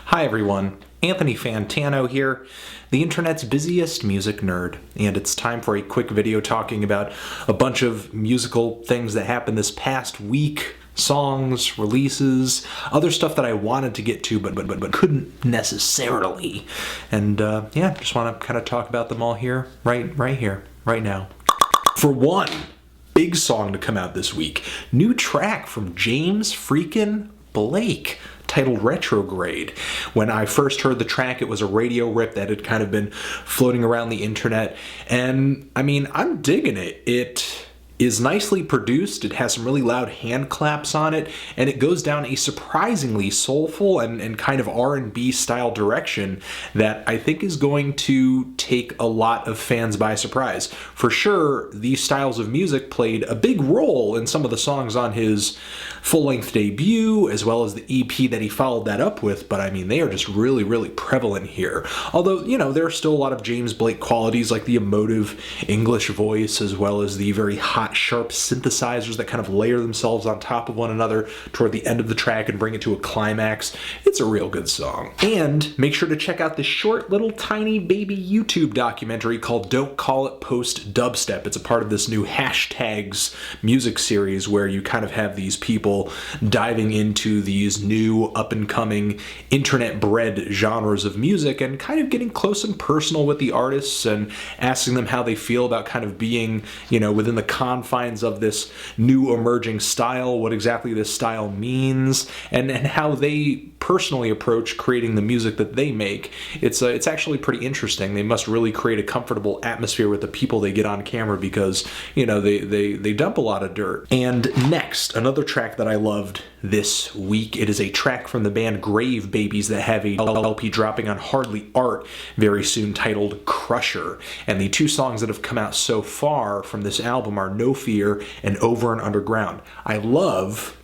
Hi everyone, Anthony Fantano here, the internet's busiest music nerd, and it's time for a quick video talking about a bunch of musical things that happened this past week. Songs, releases, other stuff that I wanted to get to but couldn't necessarily. And yeah, just want to kind of talk about them all here, right here, right now. For one, big song to come out this week. New track from James freaking Blake, titled Retrograde. When I first heard the track, it was a radio rip that had kind of been floating around the internet, and I mean, I'm digging it. It is nicely produced, it has some really loud hand claps on it, and it goes down a surprisingly soulful and kind of R&B style direction that I think is going to take a lot of fans by surprise. For sure, these styles of music played a big role in some of the songs on his full-length debut, as well as the EP that he followed that up with, but I mean, they are just really prevalent here. Although, you know, there are still a lot of James Blake qualities, like the emotive English voice, as well as the very hot, sharp synthesizers that kind of layer themselves on top of one another toward the end of the track and bring it to a climax. It's a real good song. And make sure to check out this short little tiny baby YouTube documentary called Don't Call It PostDubstep. It's a part of this new Hashtags music series where you kind of have these people diving into these new up-and-coming internet-bred genres of music and kind of getting close and personal with the artists and asking them how they feel about kind of being, you know, within the confines of this new emerging style, what exactly this style means, and how they personally approach creating the music that they make. It's actually pretty interesting. They must really create a comfortable atmosphere with the people they get on camera because, you know, they dump a lot of dirt. And next, another track that I loved this week. It is a track from the band Grave Babies that have a LP dropping on Hardly Art very soon titled Crusher. And the two songs that have come out so far from this album are No Fear and Over and Underground. I love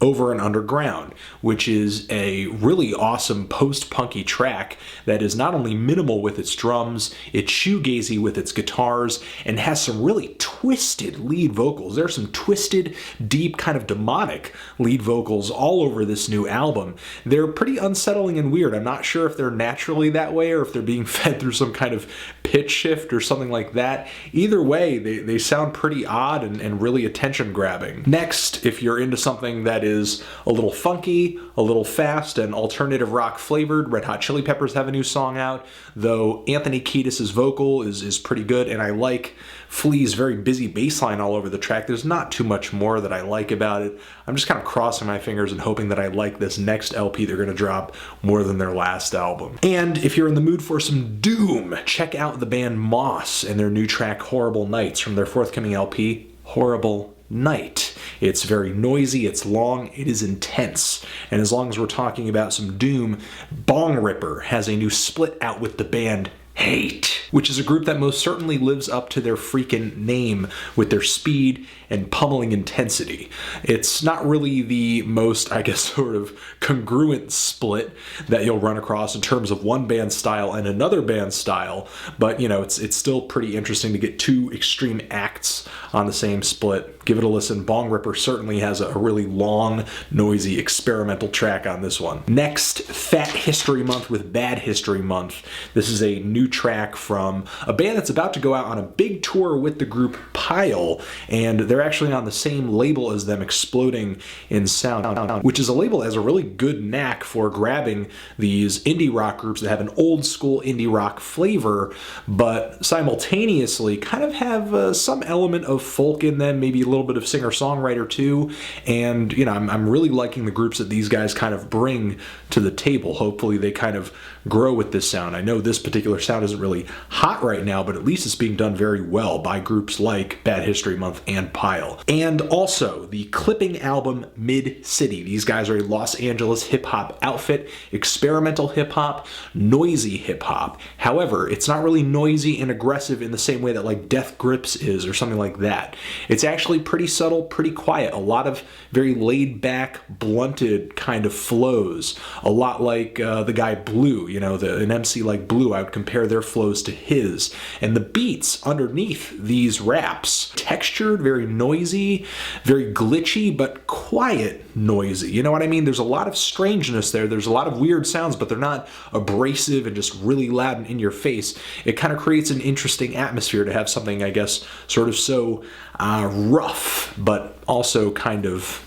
Over and Underground, which is a really awesome post-punky track that is not only minimal with its drums, it's shoegazy with its guitars, and has some really twisted lead vocals. There are some twisted, deep, kind of demonic lead vocals all over this new album. They're pretty unsettling and weird. I'm not sure if they're naturally that way or if they're being fed through some kind of pitch shift or something like that. Either way, they sound pretty odd and really attention-grabbing. Next, if you're into something that is a little funky, a little fast, and alternative rock flavored, Red Hot Chili Peppers have a new song out, though Anthony Kiedis' vocal is pretty good, and I like Flea's very busy bass line all over the track. There's not too much more that I like about it. I'm just kind of crossing my fingers and hoping that I like this next LP they're going to drop more than their last album. And if you're in the mood for some doom, check out the band Moss and their new track Horrible Nights from their forthcoming LP, Horrible Night. It's very noisy, it's long, it is intense. And as long as we're talking about some doom, Bongripper has a new split out with the band Hate, which is a group that most certainly lives up to their freaking name with their speed and pummeling intensity. It's not really the most, I guess, sort of congruent split that you'll run across in terms of one band's style and another band's style, but, you know, it's still pretty interesting to get two extreme acts on the same split. Give it a listen. Bongripper certainly has a really long, noisy, experimental track on this one. Next, Fat History Month with Bad History Month. This is a new track from a band that's about to go out on a big tour with the group Pile, and they're actually on the same label as them, Exploding in Sound, which is a label that has a really good knack for grabbing these indie rock groups that have an old school indie rock flavor, but simultaneously kind of have some element of folk in them, maybe a little bit of singer-songwriter too, and, you know, I'm really liking the groups that these guys kind of bring to the table. Hopefully they kind of grow with this sound. I know this particular sound isn't really hot right now, but at least it's being done very well by groups like Bad History Month and Pile. And also the clipping album Midcity. These guys are a Los Angeles hip-hop outfit, experimental hip-hop, noisy hip-hop. However, it's not really noisy and aggressive in the same way that like Death Grips is or something like that. It's actually pretty subtle, pretty quiet, a lot of very laid-back, blunted kind of flows, a lot like the guy Blue. you know, an MC like Blue, I would compare their flows to his. And the beats underneath these raps, textured, very noisy, very glitchy, but quiet noisy. You know what I mean? There's a lot of strangeness there. There's a lot of weird sounds, but they're not abrasive and just really loud and in your face. It kind of creates an interesting atmosphere to have something, I guess, sort of so rough, but also kind of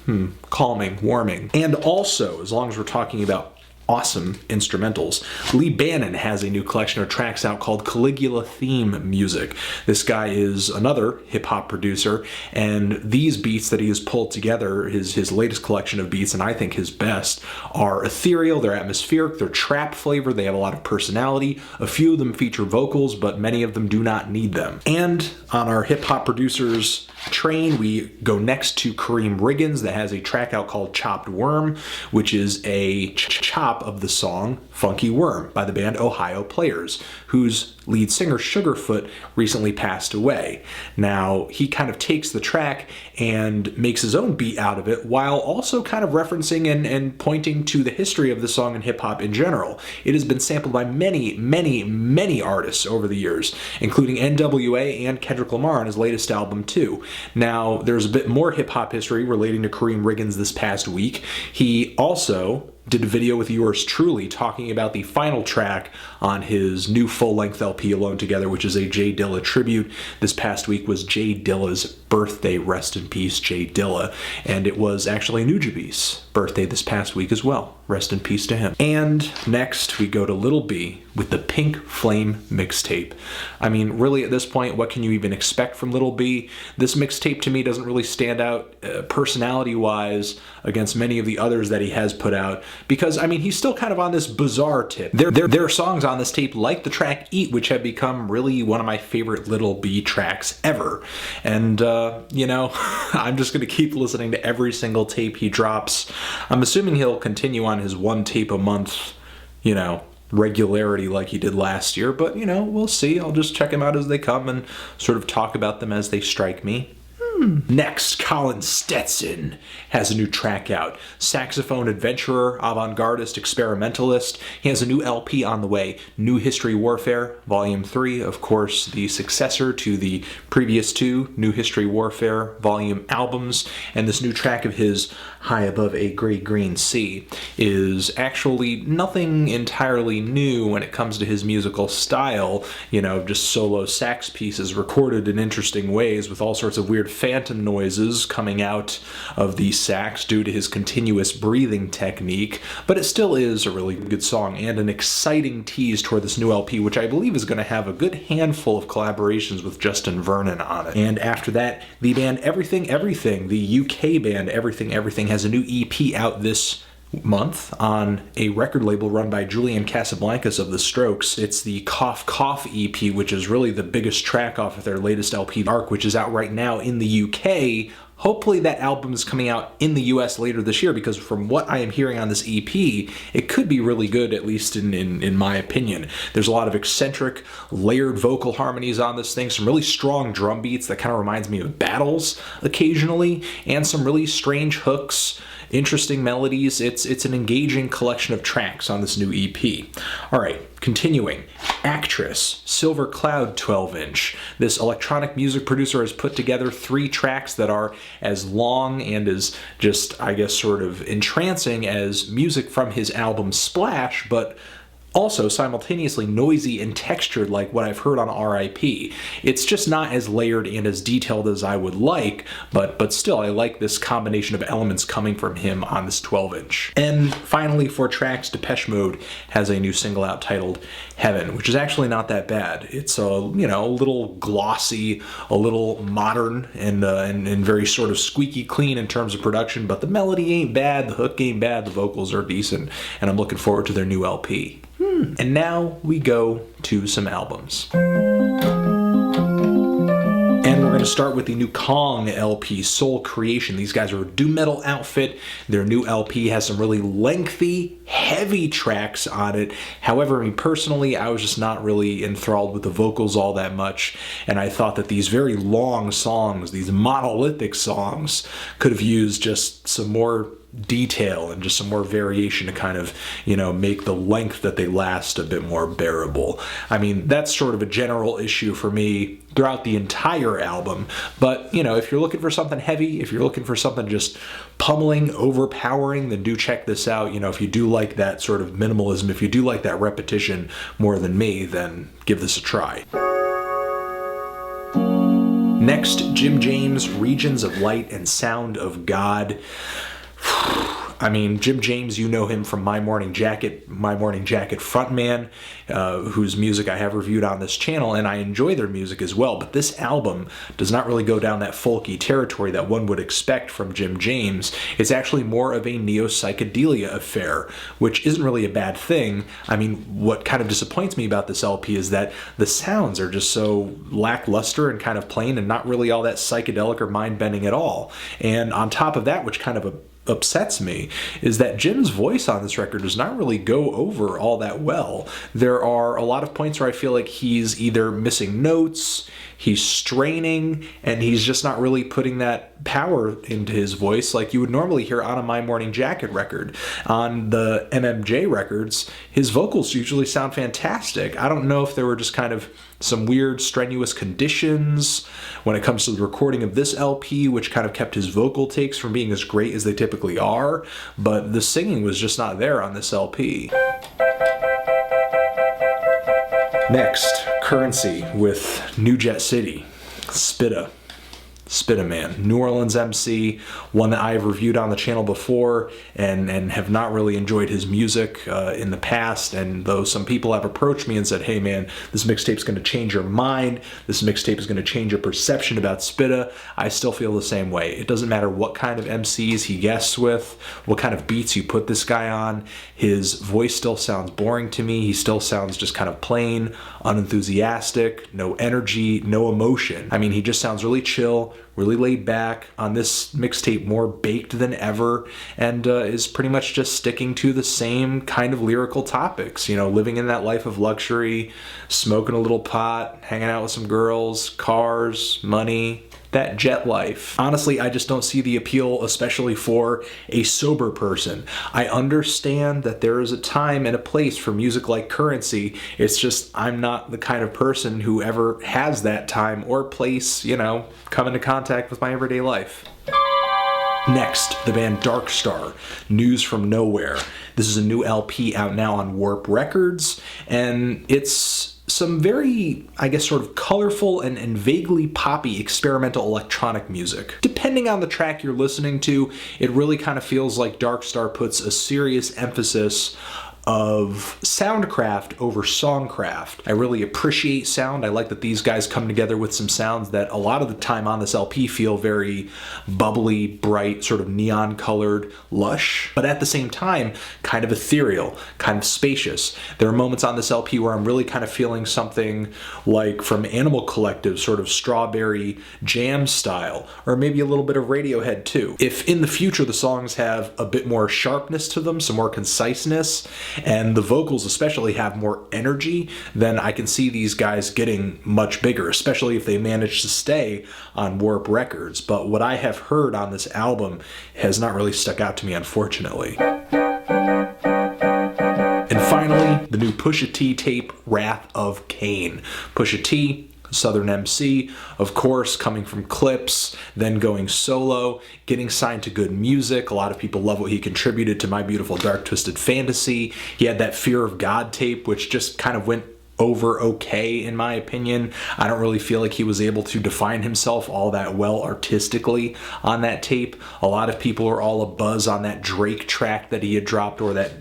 calming, warming. And also, as long as we're talking about awesome instrumentals, Bannon has a new collection of tracks out called Caligula Theme Music. This guy is another hip-hop producer, and these beats that he has pulled together, his latest collection of beats, and I think his best, are ethereal, they're atmospheric, they're trap flavored, they have a lot of personality. A few of them feature vocals, but many of them do not need them. And on our hip-hop producers train, we go next to Karriem Riggins that has a track out called Chopped Worm, which is a chop of the song Funky Worm by the band Ohio Players, whose lead singer Sugarfoot recently passed away. Now, he kind of takes the track and makes his own beat out of it, while also kind of referencing and pointing to the history of the song and hip-hop in general. It has been sampled by many, many, many artists over the years, including NWA and Kendrick Lamar on his latest album too. Now, there's a bit more hip-hop history relating to Karriem Riggins this past week. He also did a video with yours truly talking about the final track on his new full-length LP Alone Together, which is a J Dilla tribute. This past week was J Dilla's birthday. Rest in peace, J Dilla. And it was actually Nujabee's birthday this past week as well. Rest in peace to him. And next we go to Lil B with the Pink Flame mixtape. I mean, really at this point, what can you even expect from Lil B? This mixtape to me doesn't really stand out personality-wise against many of the others that he has put out, because, I mean, he's still kind of on this bizarre tip. There are songs on this tape like the track Eat, which have become really one of my favorite Lil B tracks ever. And, you know, I'm just going to keep listening to every single tape he drops. I'm assuming he'll continue on his one tape a month, you know, regularity like he did last year, but, you know, we'll see. I'll just check them out as they come and sort of talk about them as they strike me. Next, Colin Stetson has a new track out. Saxophone adventurer, avant-gardist, experimentalist. He has a new LP on the way, New History Warfare, Volume 3, of course, the successor to the previous two New History Warfare Volume albums. And this new track of his, High Above a Great Green Sea, is actually nothing entirely new when it comes to his musical style. You know, just solo sax pieces recorded in interesting ways with all sorts of weird phantom noises coming out of the sax due to his continuous breathing technique, but it still is a really good song and an exciting tease toward this new LP, which I believe is going to have a good handful of collaborations with Justin Vernon on it. And after that, the band Everything Everything, the UK band Everything Everything, has a new EP out this month on a record label run by Julian Casablancas of The Strokes. It's the Cough Cough EP, which is really the biggest track off of their latest LP, Arc, which is out right now in the UK. Hopefully that album is coming out in the US later this year, because from what I am hearing on this EP, it could be really good, at least in my opinion. There's a lot of eccentric, layered vocal harmonies on this thing, some really strong drum beats that kind of reminds me of Battles occasionally, and some really strange hooks, interesting melodies. It's an engaging collection of tracks on this new EP. All right, continuing. Actress, Silver Cloud 12-inch. This electronic music producer has put together 3 tracks that are as long and as just, I guess, sort of entrancing as music from his album Splash, but also simultaneously noisy and textured like what I've heard on R.I.P. It's just not as layered and as detailed as I would like, but still I like this combination of elements coming from him on this 12-inch. And finally, for tracks, Depeche Mode has a new single out titled Heaven, which is actually not that bad. It's a little glossy, a little modern, and very sort of squeaky clean in terms of production, but the melody ain't bad, the hook ain't bad, the vocals are decent, and I'm looking forward to their new LP. And now we go to some albums. And we're going to start with the new Kongh LP, Soul Creation. These guys are a doom metal outfit. Their new LP has some really lengthy heavy tracks on it. However, me personally, I was just not really enthralled with the vocals all that much, and I thought that these very long songs, these monolithic songs, could have used just some more detail and just some more variation to kind of, make the length that they last a bit more bearable. I mean, that's sort of a general issue for me throughout the entire album. But, if you're looking for something heavy, if you're looking for something just pummeling, overpowering, then do check this out. If you do like that sort of minimalism, if you do like that repetition more than me, then give this a try. Next, Jim James, Regions of Light and Sound of God. I mean, Jim James, you know him from My Morning Jacket frontman, whose music I have reviewed on this channel, and I enjoy their music as well, but this album does not really go down that folky territory that one would expect from Jim James. It's actually more of a neo-psychedelia affair, which isn't really a bad thing. I mean, what kind of disappoints me about this LP is that the sounds are just so lackluster and kind of plain and not really all that psychedelic or mind-bending at all. And on top of that, which kind of upsets me, is that Jim's voice on this record does not really go over all that well. There are a lot of points where I feel like he's either missing notes, he's straining, and he's just not really putting that power into his voice like you would normally hear on a My Morning Jacket record. On the MMJ records, his vocals usually sound fantastic. I don't know if there were just kind of some weird strenuous conditions when it comes to the recording of this LP, which kind of kept his vocal takes from being as great as they typically are, but the singing was just not there on this LP. Next, Currency with New Jet City, Spitta Man, New Orleans MC, one that I have reviewed on the channel before and have not really enjoyed his music in the past. And though some people have approached me and said, hey man, this mixtape's going to change your mind, this mixtape is going to change your perception about Spitta, I still feel the same way. It doesn't matter what kind of MCs he guests with, what kind of beats you put this guy on, his voice still sounds boring to me. He still sounds just kind of plain, unenthusiastic, no energy, no emotion. I mean, he just sounds really chill, really laid back. On this mixtape, more baked than ever, and is pretty much just sticking to the same kind of lyrical topics. Living in that life of luxury, smoking a little pot, hanging out with some girls, cars, money, that jet life. Honestly, I just don't see the appeal, especially for a sober person. I understand that there is a time and a place for music like Currency. It's just I'm not the kind of person who ever has that time or place, come into contact with my everyday life. Next, the band Darkstar, News from Nowhere. This is a new LP out now on Warp Records, and it's some very, sort of colorful and vaguely poppy experimental electronic music. Depending on the track you're listening to, it really kind of feels like Darkstar puts a serious emphasis of soundcraft over songcraft. I really appreciate sound. I like that these guys come together with some sounds that a lot of the time on this LP feel very bubbly, bright, sort of neon colored, lush, but at the same time, kind of ethereal, kind of spacious. There are moments on this LP where I'm really kind of feeling something like from Animal Collective, sort of strawberry jam style, or maybe a little bit of Radiohead too. If in the future the songs have a bit more sharpness to them, some more conciseness, and the vocals especially have more energy, then I can see these guys getting much bigger, especially if they manage to stay on Warp Records. But what I have heard on this album has not really stuck out to me, unfortunately. And finally, the new Pusha T tape, Wrath of Caine. Pusha T, Southern MC, of course, coming from Clips, then going solo, getting signed to Good Music. A lot of people love what he contributed to My Beautiful Dark Twisted Fantasy. He had that Fear of God tape, which just kind of went over okay in my opinion. I don't really feel like he was able to define himself all that well artistically on that tape. A lot of people are all abuzz on that Drake track that he had dropped, or that,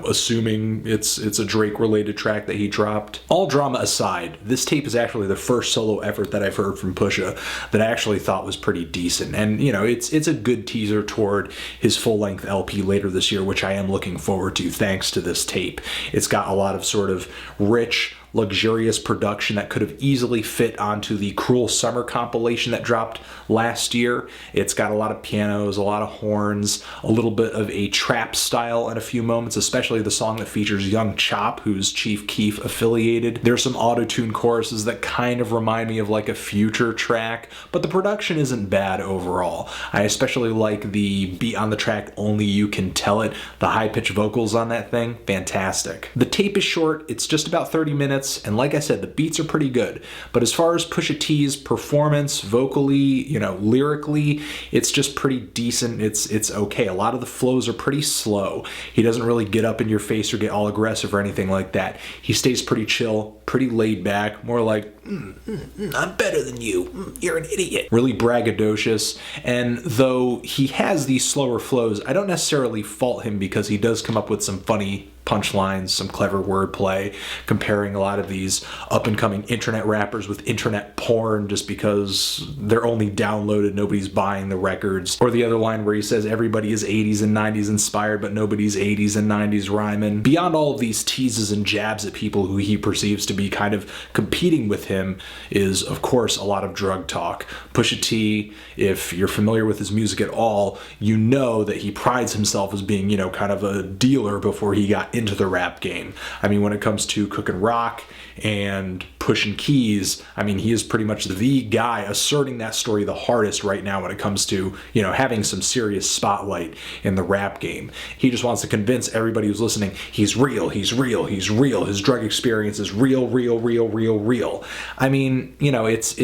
assuming it's a Drake related track that he dropped. All drama aside, this tape is actually the first solo effort that I've heard from Pusha that I actually thought was pretty decent. And it's a good teaser toward his full-length LP later this year, which I am looking forward to thanks to this tape. It's got a lot of sort of rich, luxurious production that could have easily fit onto the Cruel Summer compilation that dropped last year. It's got a lot of pianos, a lot of horns, a little bit of a trap style at a few moments, especially the song that features Young Chop, who's Chief Keef affiliated. There's some auto-tune choruses that kind of remind me of like a Future track, but the production isn't bad overall. I especially like the beat on the track Only You Can Tell It. The high-pitched vocals on that thing, fantastic. The tape is short, it's just about 30 minutes, and like I said, the beats are pretty good. But as far as Pusha T's performance, vocally, you know, lyrically, it's just pretty decent. It's okay. A lot of the flows are pretty slow. He doesn't really get up in your face or get all aggressive or anything like that. He stays pretty chill, pretty laid back, more like, I'm better than you. You're an idiot. Really braggadocious. And though he has these slower flows, I don't necessarily fault him because he does come up with some funny punchlines, some clever wordplay, comparing a lot of these up-and-coming internet rappers with internet porn just because they're only downloaded, nobody's buying the records. Or the other line where he says everybody is 80s and 90s inspired, but nobody's 80s and 90s rhyming. Beyond all of these teases and jabs at people who he perceives to be kind of competing with him is, of course, a lot of drug talk. Pusha T, if you're familiar with his music at all, you know that he prides himself as being, you know, kind of a dealer before he got into the rap game. I mean, when it comes to cooking rock and pushing keys, I mean, he is pretty much the guy asserting that story the hardest right now when it comes to, you know, having some serious spotlight in the rap game. He just wants to convince everybody who's listening, he's real, he's real, he's real. His drug experience is real, real, real, real, real. I mean, you know, it's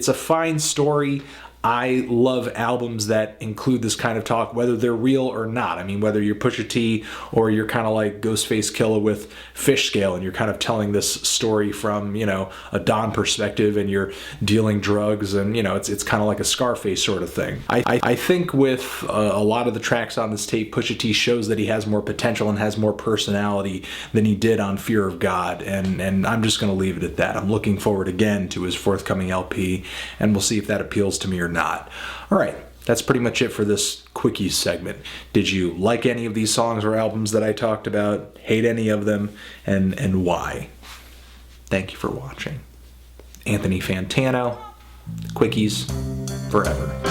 a fine story. I love albums that include this kind of talk, whether they're real or not. I mean, whether you're Pusha T or you're kind of like Ghostface Killah with Fish Scale and you're kind of telling this story from, you know, a Don perspective and you're dealing drugs and, you know, it's kind of like a Scarface sort of thing. I think with a lot of the tracks on this tape, Pusha T shows that he has more potential and has more personality than he did on Fear of God. And I'm just going to leave it at that. I'm looking forward again to his forthcoming LP and we'll see if that appeals to me or not. All right, that's pretty much it for this Quickies segment. Did you like any of these songs or albums that I talked about? Hate any of them? And why? Thank you for watching. Anthony Fantano, Quickies forever.